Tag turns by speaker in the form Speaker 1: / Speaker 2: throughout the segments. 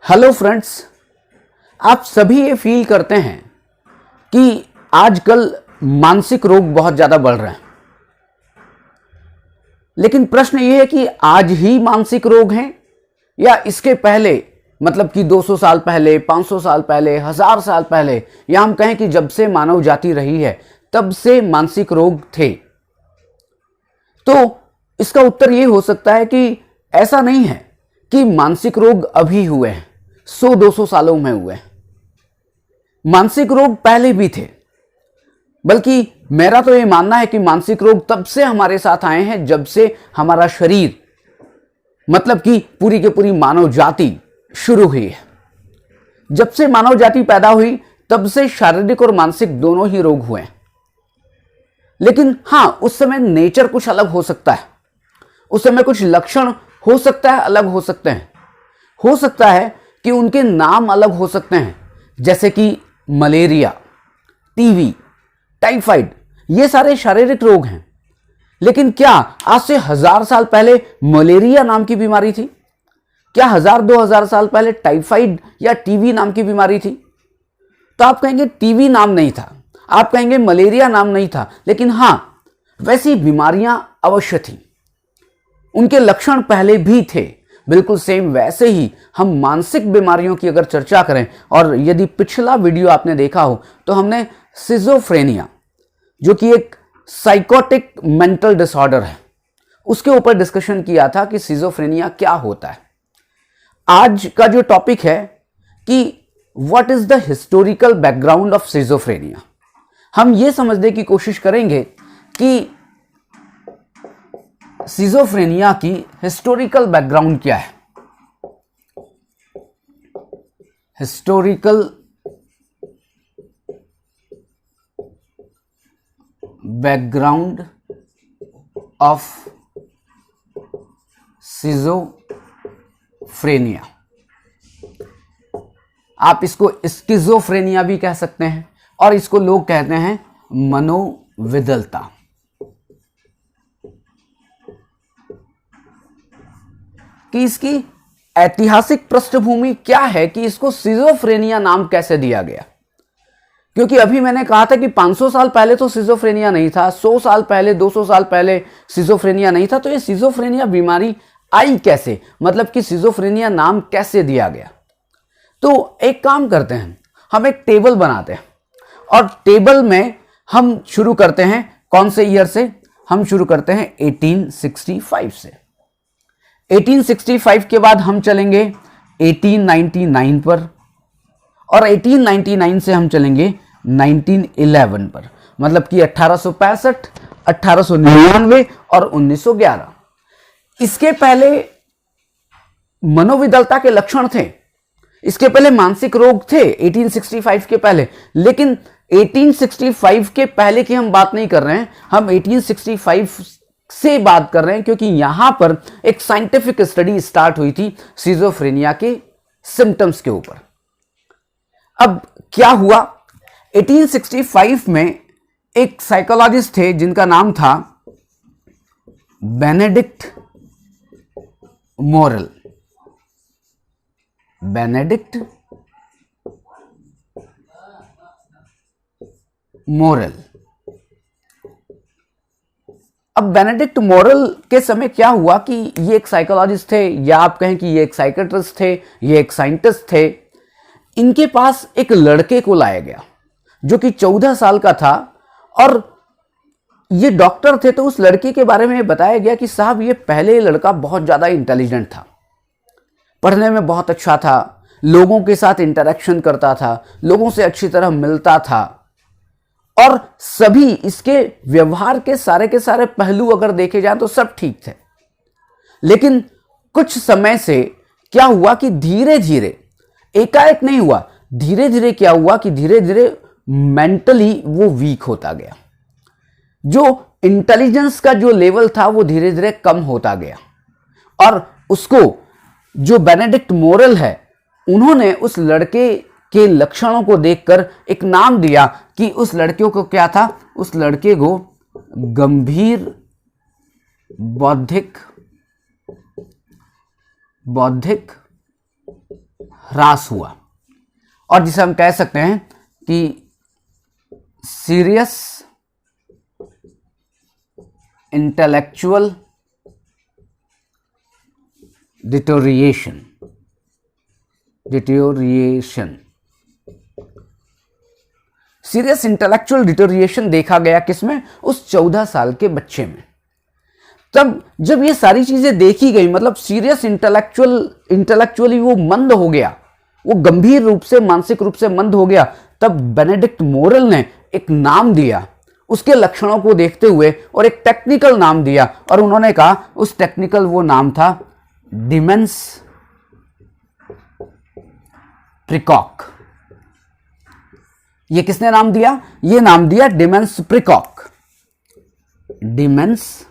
Speaker 1: Hello friends, आप सभी ये फील करते हैं कि आजकल मानसिक रोग बहुत ज़्यादा बढ़ रहे हैं। लेकिन प्रश्न ये है कि आज ही मानसिक रोग हैं या इसके पहले, मतलब कि 200 साल पहले, 500 साल पहले, 1000 साल पहले, या हम कहें कि जब से मानव जाति रही है तब से मानसिक रोग थे। तो इसका उत्तर ये हो सकता है कि ऐसा नहीं है कि मानसिक रोग अभी हुए हैं, 100-200 सालों में हुए हैं। मानसिक रोग पहले भी थे, बल्कि मेरा तो ये मानना है कि मानसिक रोग तब से हमारे साथ आए हैं जब से हमारा शरीर, मतलब कि पूरी की पूरी मानव जाति शुरू हुई है। जब से मानव जाति पैदा हुई तब से शारीरिक और मानसिक दोनों ही रोग हुए हैं। लेकिन हाँ, उस समय नेचर कुछ अलग हो सकता है, उस समय कुछ लक्षण हो सकता है अलग हो सकते हैं। हो सकता है कि उनके नाम अलग हो सकते हैं, जैसे कि मलेरिया, टीबी, टाइफाइड, ये सारे शारीरिक रोग हैं। लेकिन क्या आज से 1000 साल पहले मलेरिया नाम की बीमारी थी? क्या 1000-2000 साल पहले टाइफाइड या टीबी नाम की बीमारी थी? तो आप कहेंगे टीबी नाम नहीं था, आप कहेंगे मलेरिया नाम नहीं था, लेकिन हां, वैसी बीमारियां अवश्य थी, उनके लक्षण पहले भी थे। बिल्कुल सेम वैसे ही हम मानसिक बीमारियों की अगर चर्चा करें, और यदि पिछला वीडियो आपने देखा हो तो हमने सिजोफ्रेनिया, जो कि एक साइकोटिक मेंटल डिसऑर्डर है, उसके ऊपर डिस्कशन किया था कि सिजोफ्रेनिया क्या होता है। आज का जो टॉपिक है कि what is the historical background of schizophrenia, हम ये समझने की कोशिश करेंगे कि सिजोफ्रेनिया की हिस्टोरिकल बैकग्राउंड क्या है। हिस्टोरिकल बैकग्राउंड ऑफ सिजोफ्रेनिया, आप इसको स्किज़ोफ्रेनिया भी कह सकते हैं, और इसको लोग कहते हैं मनोविदलता। कि इसकी ऐतिहासिक पृष्ठभूमि क्या है कि इसको सिजोफ्रेनिया नाम कैसे दिया गया। क्योंकि अभी मैंने कहा था कि 500 साल पहले तो सिजोफ्रेनिया नहीं था, 100 साल पहले, 200 साल पहले सिजोफ्रेनिया नहीं था। तो ये सिजोफ्रेनिया बीमारी आई कैसे, मतलब कि सिजोफ्रेनिया नाम कैसे दिया गया। तो एक काम करते हैं, हम एक टेबल बनाते हैं, और टेबल में हम शुरू करते हैं कौन से ईयर से? हम शुरू करते हैं 1865 से। 1865 के बाद हम चलेंगे 1899 पर, और 1899 से हम चलेंगे 1911 पर, मतलब कि 1865, 1899 और 1911। इसके पहले मनोविदलता के लक्षण थे, इसके पहले मानसिक रोग थे 1865 के पहले। लेकिन 1865 के पहले की हम बात नहीं कर रहे हैं, हम 1865 से बात कर रहे हैं, क्योंकि यहां पर एक साइंटिफिक स्टडी स्टार्ट हुई थी सिजोफ्रेनिया के सिम्टम्स के ऊपर। अब क्या हुआ, 1865 में एक साइकोलॉजिस्ट थे जिनका नाम था बेनेडिक्ट मोरेल। Benedict Morel. अब बेनेडिक्ट मोरेल के समय क्या हुआ कि ये एक साइकोलॉजिस्ट थे, या आप कहें कि ये एक साइकेट्रिस्ट थे, ये एक साइंटिस्ट थे। इनके पास एक लड़के को लाया गया जो कि 14 साल का था, और ये डॉक्टर थे। तो उस लड़के के बारे में बताया गया कि साहब, ये पहले लड़का बहुत ज्यादा इंटेलिजेंट था, पढ़ने में बहुत अच्छा था, लोगों के साथ इंटरेक्शन करता था, लोगों से अच्छी तरह मिलता था, और सभी इसके व्यवहार के सारे पहलू अगर देखे जाएं तो सब ठीक थे। लेकिन कुछ समय से क्या हुआ कि धीरे धीरे, एकाएक नहीं हुआ, धीरे धीरे क्या हुआ कि धीरे धीरे मेंटली वो वीक होता गया। जो इंटेलिजेंस का जो लेवल था वो धीरे धीरे कम होता गया, और उसको जो बेनेडिक्ट मोरेल है, उन्होंने उस लड़के के लक्षणों को देखकर एक नाम दिया कि उस लड़के को क्या था, उस लड़के को गंभीर बौद्धिक ह्रास हुआ, और जिसे हम कह सकते हैं कि serious intellectual deterioration. Serious intellectual deterioration देखा गया किसमें? उस 14 साल के बच्चे में। तब जब ये सारी चीजें देखी गई, मतलब सीरियस इंटेलेक्चुअली वो मंद हो गया, वो गंभीर रूप से मानसिक रूप से मंद हो गया, तब बेनेडिक्ट मोरल ने एक नाम दिया उसके लक्षणों को देखते हुए, और एक टेक्निकल नाम दिया, और उन्होंने कहा उस टेक्निकल वो नाम था डिमेंस प्रिकॉक। ये किसने नाम दिया? ये नाम दिया डिमेंस प्रिकॉक। डिमेंस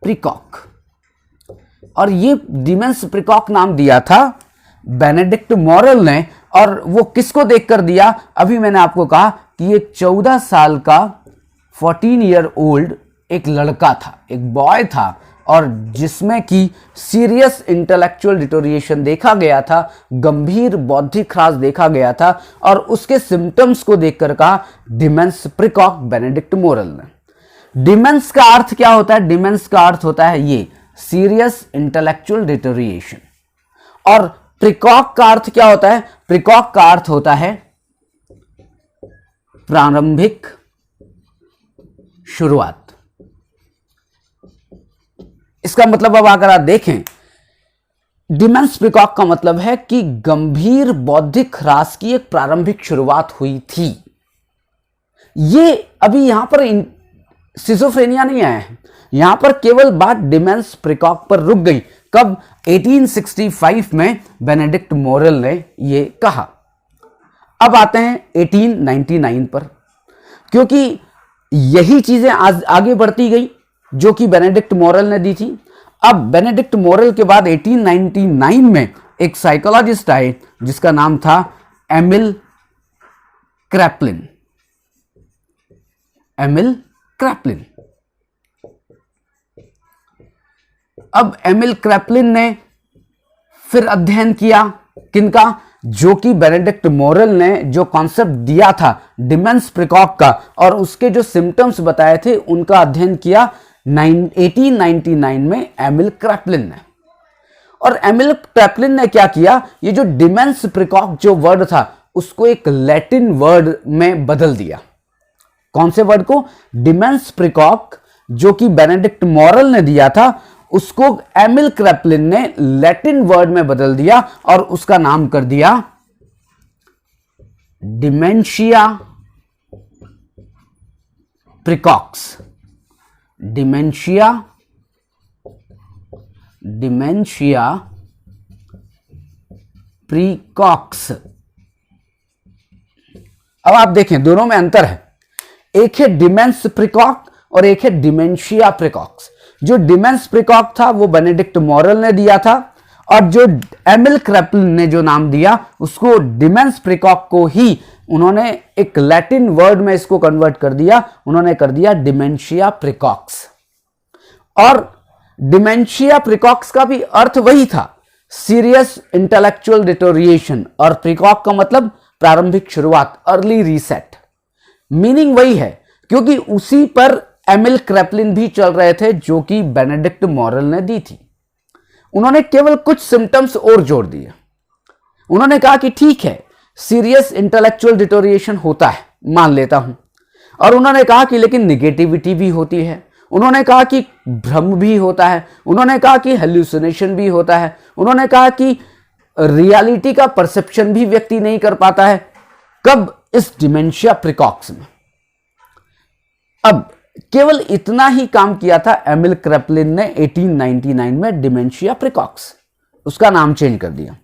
Speaker 1: प्रिकॉक। और ये डिमेंस प्रिकॉक नाम दिया था बेनेडिक्ट मोरल ने, और वो किसको देखकर दिया? अभी मैंने आपको कहा कि ये 14 साल का 14 ईयर ओल्ड एक लड़का था, एक बॉय था, और जिसमें कि सीरियस इंटेलेक्चुअल डिटोरिएशन देखा गया था, गंभीर बौद्धिक ह्रास देखा गया था, और उसके सिम्टम्स को देखकर कहा डिमेंस प्रिकॉक बेनेडिक्ट मोरल ने। डिमेंस का अर्थ क्या होता है? डिमेंस का अर्थ होता है ये सीरियस इंटेलेक्चुअल डिटोरिएशन। और प्रिकॉक का अर्थ क्या होता है? प्रिकॉक का अर्थ होता है प्रारंभिक शुरुआत। इसका मतलब अब अगर आप देखें, डिमेंस प्रिकॉक का मतलब है कि गंभीर बौद्धिक ह्रास की एक प्रारंभिक शुरुआत हुई थी। ये अभी यहां पर सिजोफ्रेनिया नहीं आया है, यहां पर केवल बात डिमेंस प्रिकॉक पर रुक गई। कब? 1865 में बेनेडिक्ट मोरल ने ये कहा। अब आते हैं 1899 पर, क्योंकि यही चीजें आगे बढ़ती गई जो कि बेनेडिक्ट मोरल ने दी थी। अब बेनेडिक्ट मोरल के बाद 1899 में एक साइकोलॉजिस्ट आए जिसका नाम था एमिल क्रैपलिन। एमिल क्रैपलिन। अब एमिल क्रैपलिन ने फिर अध्ययन किया किनका? जो कि बेनेडिक्ट मोरल ने जो कॉन्सेप्ट दिया था डिमेंस प्रिकॉक का, और उसके जो सिम्टम्स बताए थे उनका अध्ययन किया 1899 में एमिल क्रैपलिन ने। और एमिल क्रैपलिन ने क्या किया? ये जो डिमेंस प्रिकॉक जो वर्ड था उसको एक लैटिन वर्ड में बदल दिया। कौन से वर्ड को? डिमेंस प्रिकॉक जो कि बेनेडिक्ट मोरल ने दिया था, उसको एमिल क्रैपलिन ने लैटिन वर्ड में बदल दिया और उसका नाम कर दिया डिमेंशिया प्रिकॉक्स। डिमेंशिया प्रिकॉक्स। अब आप देखें दोनों में अंतर है, एक है डिमेंस प्रिकॉक और एक है डिमेंशिया प्रिकॉक्स। जो डिमेंस प्रिकॉक था वो बेनेडिक्ट मोरल ने दिया था, और जो एमिल क्रैपलिन ने जो नाम दिया उसको डिमेंस प्रिकॉक को ही उन्होंने एक लैटिन वर्ड में इसको कन्वर्ट कर दिया, उन्होंने कर दिया डिमेंशिया प्रिकॉक्स। और डिमेंशिया प्रिकॉक्स का भी अर्थ वही था, सीरियस इंटेलेक्चुअल डिटोरिएशन, और प्रिकॉक का मतलब प्रारंभिक शुरुआत, अर्ली रीसेट। मीनिंग वही है, क्योंकि उसी पर एमिल क्रैपलिन भी चल रहे थे जो कि बेनेडिक्ट मोरल ने दी थी। उन्होंने केवल कुछ सिम्टम्स और जोड़ दिए। उन्होंने कहा कि ठीक है, सीरियस इंटेलेक्चुअल डिटोरिएशन होता है, मान लेता हूं, और उन्होंने कहा कि लेकिन निगेटिविटी भी होती है, उन्होंने कहा कि भ्रम भी होता है, उन्होंने कहा कि हेल्यूसिनेशन भी होता है, उन्होंने कहा कि रियलिटी का परसेप्शन भी व्यक्ति नहीं कर पाता है। कब? इस डिमेंशिया प्रिकॉक्स में। अब केवल इतना ही काम किया था एमिल क्रैपलिन ने 1899 में डिमेंशिया प्रिकॉक्स, उसका नाम चेंज कर दिया।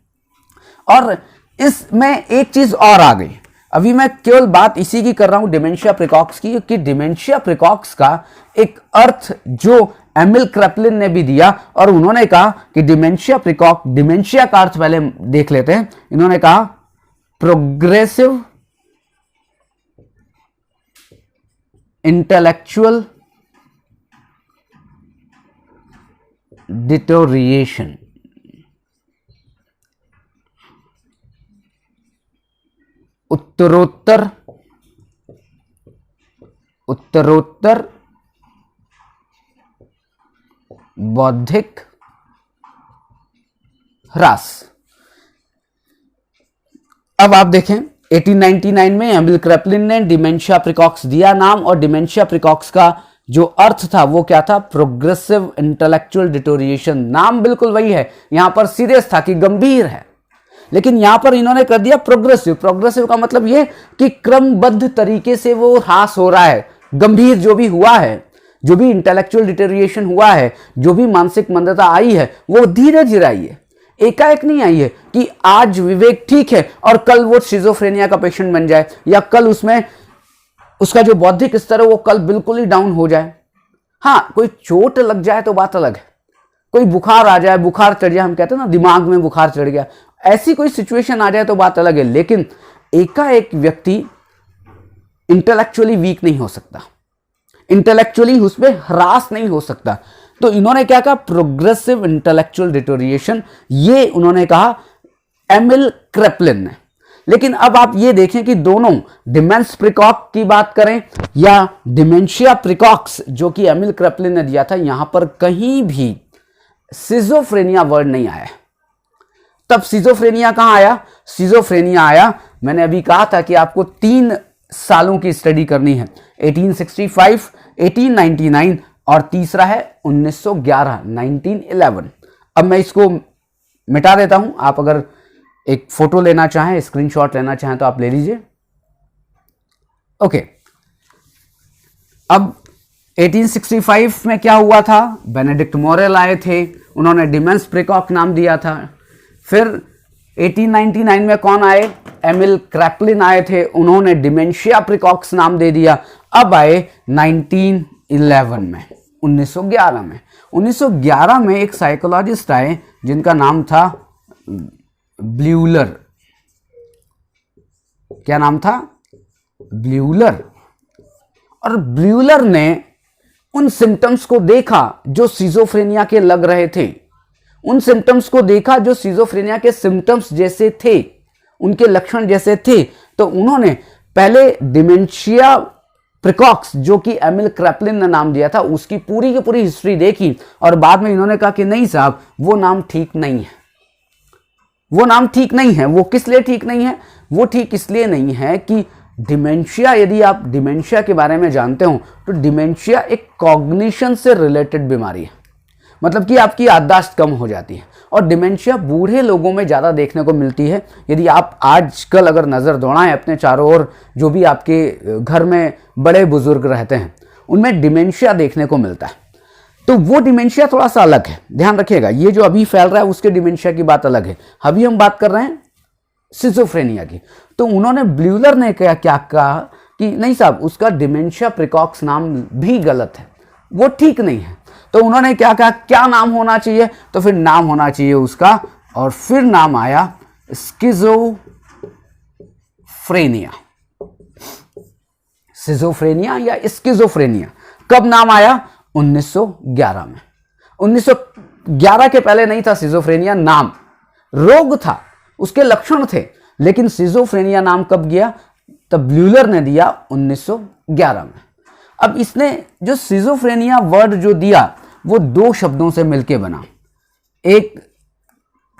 Speaker 1: और इसमें एक चीज और आ गई, अभी मैं केवल बात इसी की कर रहा हूं डिमेंशिया प्रिकॉक्स की, कि डिमेंशिया प्रिकॉक्स का एक अर्थ जो एमिल क्रैपलिन ने भी दिया, और उन्होंने कहा कि डिमेंशिया प्रिकॉक, डिमेंशिया का अर्थ पहले देख लेते हैं। इन्होंने कहा प्रोग्रेसिव इंटेलेक्चुअल डिटोरिएशन। उत्तरोत्तर उत्तरोत्तर बौद्धिक ह्रास। अब आप देखें 1899 में एमिल क्रेपलिन ने डिमेंशिया प्रिकॉक्स दिया नाम, और डिमेंशिया प्रिकॉक्स का जो अर्थ था वो क्या था? Progressive intellectual deterioration. नाम बिल्कुल वही है, यहां पर सीरियस था कि गंभीर है, लेकिन यहां पर इन्होंने कर दिया प्रोग्रेसिव। प्रोग्रेसिव का मतलब ये कि क्रमबद्ध तरीके से वो ह्रास हो रहा है। गंभीर जो भी हुआ है, जो भी इंटेलेक्चुअल डिटोरिएशन हुआ है, जो भी मानसिक मंदता आई है, वो धीरे धीरे आई है, एकाएक नहीं आई है कि आज विवेक ठीक है और कल वो शिजोफ्रेनिया का पेशेंट बन जाए, या कल उसमें उसका जो बौद्धिक स्तर है वो कल बिल्कुल ही डाउन हो जाए। हाँ, कोई चोट लग जाए तो बात अलग है, कोई बुखार आ जाए, बुखार चढ़ जाए, हम कहते हैं ना दिमाग में बुखार चढ़ गया, ऐसी कोई सिचुएशन आ जाए तो बात अलग है, लेकिन एकाएक व्यक्ति इंटेलेक्चुअली वीक नहीं हो सकता, इंटेलेक्चुअली उसमें ह्रास नहीं हो सकता। तो इन्होंने क्या कहा? प्रोग्रेसिव इंटेलेक्चुअल डिटोरिएशन, ये उन्होंने कहा एमिल क्रेपलिन ने। लेकिन अब आप ये देखें कि दोनों डिमेंस प्रिकॉक की बात करें या डिमेंशिया प्रिकॉक्स जो कि एमिल क्रेपलिन ने दिया था, यहां पर कहीं भी सिजोफ्रेनिया वर्ड नहीं आया। तब सिजोफ्रेनिया कहां आया? सिजोफ्रेनिया आया, मैंने अभी कहा था कि आपको 3 सालों की स्टडी करनी है, 1865, 1899 और तीसरा है 1911, 1911। अब मैं इसको मिटा देता हूं, आप अगर एक फोटो लेना चाहें, स्क्रीनशॉट लेना चाहें तो आप ले लीजिए। ओके, अब 1865 में क्या हुआ था? बेनेडिक्ट मोरेल आए थे, उन्होंने डिमेंस प्रिकॉक नाम दिया था। फिर 1899 में कौन आए? एमिल क्रेपलिन आए थे, उन्होंने डिमेंशिया प्रिकॉक्स नाम दे दिया। अब आए 1911 में, 1911 में। 1911 में एक साइकोलॉजिस्ट आए जिनका नाम था ब्यूलर। क्या नाम था? ब्यूलर। और ब्यूलर ने उन सिम्टम्स को देखा जो सिजोफ्रेनिया के लग रहे थे, उन सिम्टम्स को देखा जो सिजोफ्रेनिया के सिम्टम्स जैसे थे, उनके लक्षण जैसे थे। तो उन्होंने पहले डिमेंशिया प्रिकॉक्स जो कि एमिल क्रेपलिन ने नाम दिया था उसकी पूरी की पूरी हिस्ट्री देखी, और बाद में इन्होंने कहा कि नहीं साहब, वो नाम ठीक नहीं है, वो नाम ठीक नहीं है। वो किस लिए ठीक नहीं है? वो ठीक इसलिए नहीं है कि डिमेंशिया, यदि आप डिमेंशिया के बारे में जानते हो तो डिमेंशिया एक कॉग्निशन से रिलेटेड बीमारी है, मतलब कि आपकी याददाश्त कम हो जाती है, और डिमेंशिया बूढ़े लोगों में ज़्यादा देखने को मिलती है। यदि आप आजकल अगर नज़र दौड़ाएं अपने चारों ओर, जो भी आपके घर में बड़े बुजुर्ग रहते हैं उनमें डिमेंशिया देखने को मिलता है। तो वो डिमेंशिया थोड़ा सा अलग है, ध्यान रखिएगा। ये जो अभी फैल रहा है उसके डिमेंशिया की बात अलग है, अभी हम बात कर रहे हैं सिजोफ्रेनिया की। तो उन्होंने ब्यूलर ने क्या कहा कि नहीं साहब, उसका डिमेंशिया प्रिकॉक्स नाम भी गलत है, वो ठीक नहीं है। तो उन्होंने क्या कहा, क्या नाम होना चाहिए? तो फिर नाम होना चाहिए उसका, और फिर नाम आया स्किज़ोफ्रेनिया। सिजोफ्रेनिया या स्किज़ोफ्रेनिया कब नाम आया? 1911 में। 1911 के पहले नहीं था सिजोफ्रेनिया नाम, रोग था, उसके लक्षण थे, लेकिन सिजोफ्रेनिया नाम कब गया? तब ब्यूलर ने दिया 1911 में। अब इसने जो सिजोफ्रेनिया वर्ड जो दिया वो 2 शब्दों से मिलके बना। एक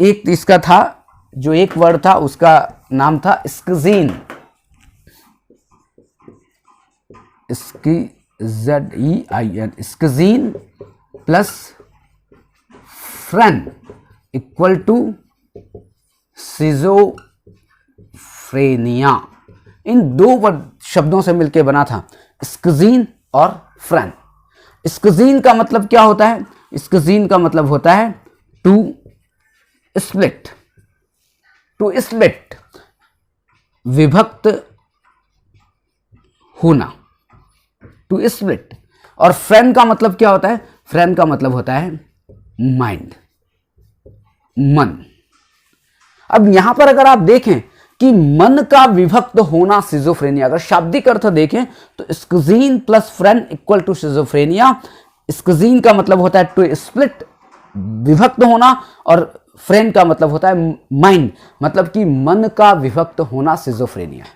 Speaker 1: इसका था, जो एक वर्ड था उसका नाम था schizein, ZEIN, schizein plus phren equal to schizophrenia. इन 2 शब्दों से मिलकर बना था, स्किज़ीन और फ्रेन। स्किज़ीन का मतलब क्या होता है? स्किज़ीन का मतलब होता है टू स्प्लिट, टू स्प्लिट, विभक्त होना, टू स्प्लिट। और फ्रेन का मतलब क्या होता है? फ्रेन का मतलब होता है माइंड, मन। अब यहां पर अगर आप देखें कि मन का विभक्त होना सिजोफ्रेनिया, अगर शाब्दिक अर्थ देखें तो स्किज़ीन plus phren equal to schizophrenia. स्किज़ीन का मतलब होता है टू स्प्लिट, विभक्त होना, और फ्रेन का मतलब होता है माइंड, मतलब कि मन का विभक्त होना सिजोफ्रेनिया है।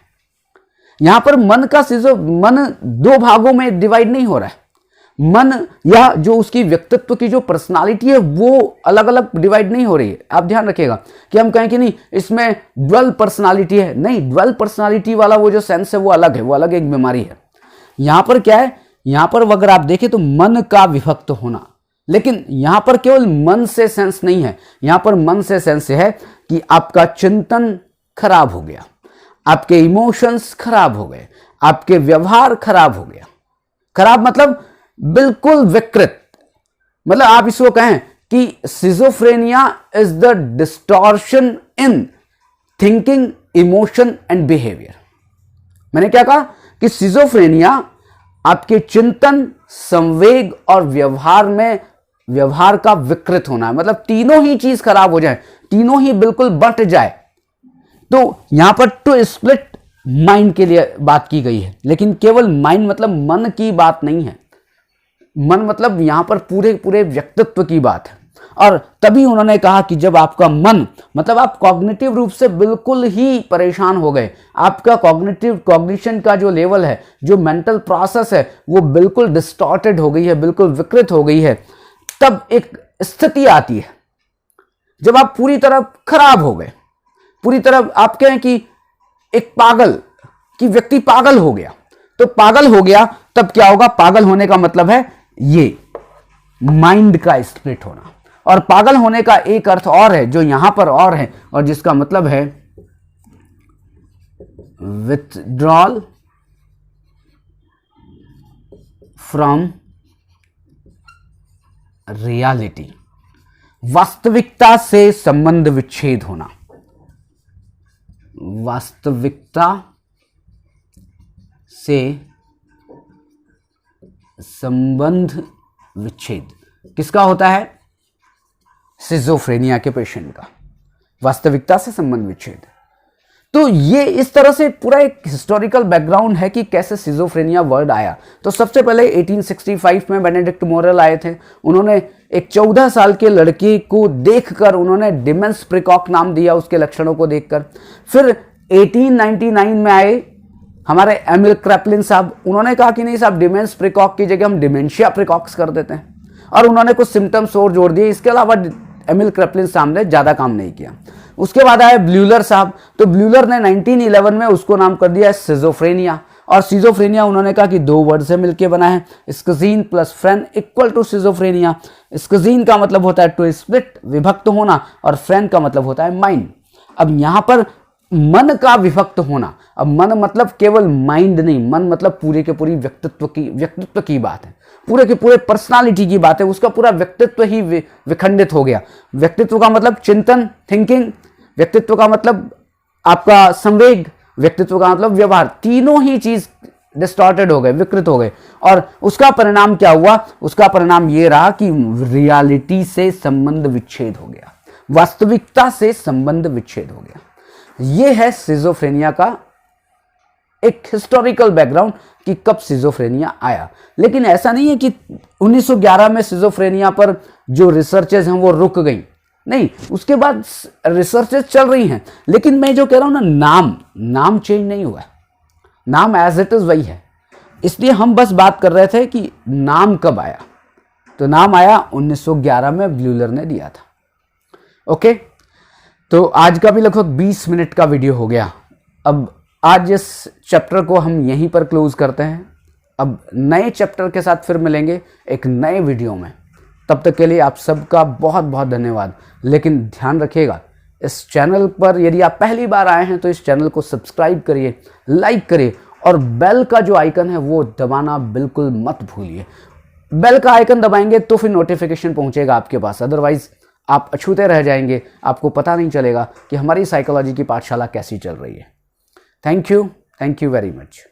Speaker 1: यहां पर मन दो भागों में डिवाइड नहीं हो रहा है। मन या जो उसकी व्यक्तित्व की जो पर्सनालिटी है वो अलग अलग डिवाइड नहीं हो रही है। आप ध्यान रखिएगा कि हम कहें कि नहीं इसमें ड्वेल पर्सनालिटी है, नहीं, ड्वेल पर्सनालिटी वाला वो जो सेंस है वो अलग है, वो अलग एक बीमारी है। यहां पर क्या है, यहां पर अगर आप देखें तो मन का विभक्त होना, लेकिन यहां पर केवल मन से सेंस नहीं है, यहां पर मन से सेंस है कि आपका चिंतन खराब हो गया, आपके इमोशंस खराब हो गए, आपके व्यवहार खराब हो गया। खराब मतलब बिल्कुल विकृत, मतलब आप इसको कहें कि schizophrenia is the distortion in thinking, emotion and behaviour. मैंने क्या कहा कि सिजोफ्रेनिया आपके चिंतन, संवेग और व्यवहार का विकृत होना है, मतलब तीनों ही चीज खराब हो जाए, तीनों ही बिल्कुल बंट जाए। तो यहां पर टू स्प्लिट माइंड के लिए बात की गई है, लेकिन केवल माइंड मतलब मन की बात नहीं है। मन मतलब यहां पर पूरे व्यक्तित्व की बात है। और तभी उन्होंने कहा कि जब आपका मन, मतलब आप कॉग्निटिव रूप से बिल्कुल ही परेशान हो गए, आपका कॉग्निशन का जो लेवल है, जो मेंटल प्रोसेस है वो बिल्कुल डिस्टॉर्टेड हो गई है, बिल्कुल विकृत हो गई है, तब एक स्थिति आती है जब आप पूरी तरह खराब हो गए, पूरी तरह आप कहें कि एक पागल कि व्यक्ति पागल हो गया। तो पागल हो गया तब क्या होगा, पागल होने का मतलब है ये माइंड का स्प्लिट होना। और पागल होने का एक अर्थ और है जो यहां पर और है, और जिसका मतलब है विथड्रॉल फ्रॉम रियलिटी, वास्तविकता से संबंध विच्छेद होना। वास्तविकता से संबंध विच्छेद किसका होता है, सिजोफ्रेनिया के पेशेंट का, वास्तविकता से संबंध विच्छेद। तो ये इस तरह से पूरा एक हिस्टोरिकल बैकग्राउंड है कि कैसे सिजोफ्रेनिया वर्ड आया। तो सबसे पहले 1865 में बेनेडिक्ट मोरेल आए थे। उन्होंने एक 14 साल के लड़के को देखकर उन्होंने डिमेंस प्रिकॉक नाम दिया उसके लक्षणों को देखकर। फिर 1899 में आए हमारे एमिल क्रैपलिन साहब, उन्होंने कहा कि नहीं साहब डिमेंस प्रिकॉक की जगह हम डिमेंशिया प्रिकॉक्स कर देते हैं, और उन्होंने कुछ सिम्टम्स और जोड़ दिए। इसके अलावा एमिल क्रैपलिन साहब ने ज्यादा काम नहीं किया। उसके बाद आए ब्ल्यूलर साहब, तो ब्ल्यूलर ने 1911 में उसको नाम कर दिया सिजोफ्रेनिया। और सिजोफ्रेनिया उन्होंने कहा कि दो वर्ड से मिलकर बना है, स्किज़ीन plus phren equal to schizophrenia. स्किज़ीन का मतलब होता है टू स्प्लिट, विभक्त होना, और फ्रेन का मतलब होता है माइंड। अब यहां पर मन का विभक्त होना, अब मन मतलब केवल माइंड नहीं, मन मतलब पूरे के पूरी व्यक्तित्व की बात है, पूरे के पूरे पर्सनालिटी की बात है। उसका पूरा व्यक्तित्व ही विखंडित हो गया। व्यक्तित्व का मतलब चिंतन, थिंकिंग, व्यक्तित्व का मतलब आपका संवेग, व्यक्तित्व का मतलब व्यवहार, तीनों ही चीज डिस्टॉर्टेड हो गए, विकृत हो गए। और उसका परिणाम क्या हुआ, उसका परिणाम यह रहा कि रियलिटी से संबंध विच्छेद हो गया, वास्तविकता से संबंध विच्छेद हो गया। यह है सिजोफ्रेनिया का एक हिस्टोरिकल बैकग्राउंड कि कब सिजोफ्रेनिया आया। लेकिन ऐसा नहीं है कि 1911 में सिजोफ्रेनिया पर जो रिसर्चेज हैं वो रुक गई, नहीं, उसके बाद रिसर्चेज चल रही हैं। लेकिन मैं जो कह रहा हूं ना, नाम चेंज नहीं हुआ है, नाम एज इट इज वही है। इसलिए हम बस बात कर रहे थे कि नाम कब आया, तो नाम आया 1911 में ब्ल्यूलर ने दिया था। ओके, तो आज का भी लगभग 20 मिनट का वीडियो हो गया। अब आज इस चैप्टर को हम यहीं पर क्लोज करते हैं। अब नए चैप्टर के साथ फिर मिलेंगे एक नए वीडियो में। तब तक के लिए आप सबका बहुत बहुत धन्यवाद। लेकिन ध्यान रखिएगा, इस चैनल पर यदि आप पहली बार आए हैं तो इस चैनल को सब्सक्राइब करिए, लाइक करिए, और बेल का जो आइकन है वो दबाना बिल्कुल मत भूलिए। बेल का आइकन दबाएंगे तो फिर नोटिफिकेशन पहुंचेगा आपके पास, अदरवाइज आप अछूते रह जाएंगे, आपको पता नहीं चलेगा कि हमारी साइकोलॉजी की पाठशाला कैसी चल रही है। Thank you very much.